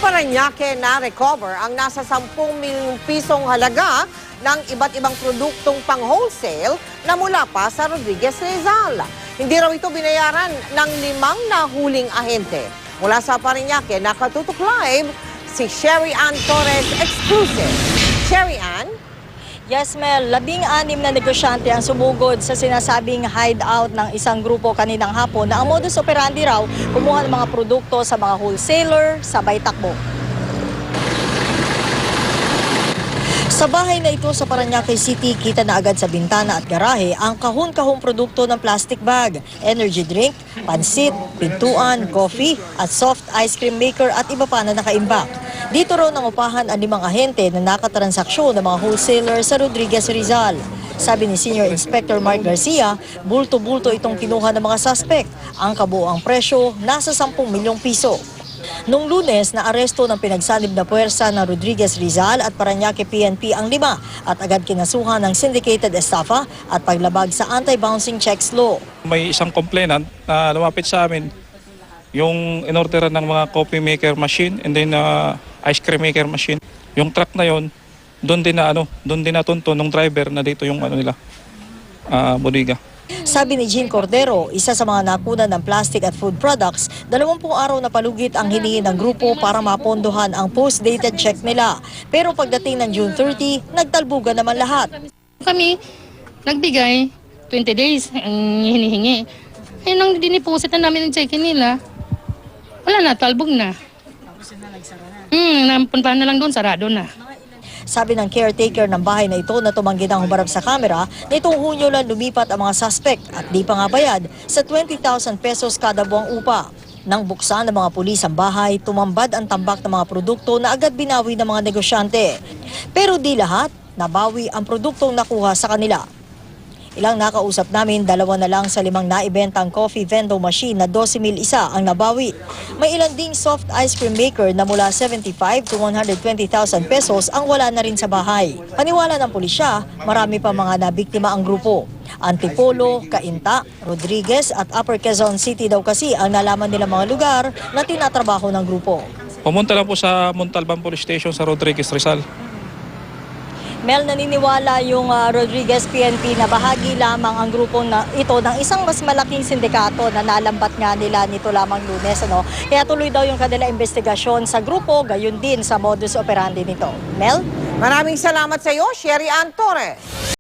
Parañaque na-recover ang nasa 10 milyong pisong halaga ng iba't ibang produktong pang-wholesale na mula pa sa Rodriguez Rizal. Hindi raw ito binayaran ng 5 nahuling ahente. Mula sa Parañaque, nakatutok live si Sherry Ann Torres exclusive. Sherry Ann? Yes, Mel. 16 na negosyante ang sumugod sa sinasabing hideout ng isang grupo kaninang hapon na ang modus operandi raw kumuha ng mga produkto sa mga wholesaler sabay takbo. Sa bahay na ito sa Parañaque City, kita na agad sa bintana at garahe ang kahon-kahong produkto ng plastic bag, energy drink, pansit, pintuan, coffee at soft ice cream maker at iba pa na nakaimbak. Dito raw nangupahan ang 5 ahente na nakatransaksyon ng mga wholesaler sa Rodriguez Rizal. Sabi ni Senior Inspector Mark Garcia, bulto-bulto itong kinuha ng mga suspect. Ang kabuoang presyo nasa 10 milyong piso. Noong Lunes, naaresto ng pinagsanib na puwersa ng Rodriguez Rizal at Parañaque PNP ang 5 at agad kinasuhan ng syndicated estafa at paglabag sa anti-bouncing checks law. May isang complainant na lumapit sa amin yung inorderan ng mga coffee maker machine and then ice cream maker machine. Yung truck na yon, doon din natunto ng driver na dito yung bodega. Sabi ni Jean Cordero, isa sa mga nakunan ng plastic at food products, 20 araw na palugit ang hinihingi ng grupo para mapondohan ang post-dated check nila. Pero pagdating ng June 30, nagtalbugan naman lahat. Kami nagbigay 20 days ang hinihingi. Ayun ang diniposit na namin ng check nila. Wala na, talbog na. Napuntahan na lang doon, sarado na. Sabi ng caretaker ng bahay na ito na tumanggi ng humarap sa kamera, nitong Hunyo lang lumipat ang mga suspect at di pa nga bayad sa 20,000 pesos kada buwang upa. Nang buksan ng mga pulis ang bahay, tumambad ang tambak ng mga produkto na agad binawi ng mga negosyante. Pero di lahat, nabawi ang produktong nakuha sa kanila. Ilang nakausap namin, 2 na lang sa 5 naibentang coffee vending machine na 12,000 isa ang nabawi. May ilan ding soft ice cream maker na mula 75 to 120,000 pesos ang wala na rin sa bahay. Paniwala ng pulisya, marami pa mga nabiktima ang grupo. Antipolo, Cainta, Rodriguez at Upper Quezon City daw kasi ang nalaman nila mga lugar na tinatrabaho ng grupo. Pumunta lang po sa Montalban Police Station sa Rodriguez Rizal. Mel, naniniwala yung Rodriguez PNP na bahagi lamang ang grupong ito ng isang mas malaking sindikato na nalambat nga nila nito lamang Lunes. Kaya tuloy daw yung kanila investigasyon sa grupo, gayon din sa modus operandi nito. Mel? Maraming salamat sa iyo, Sherry Ann Torres.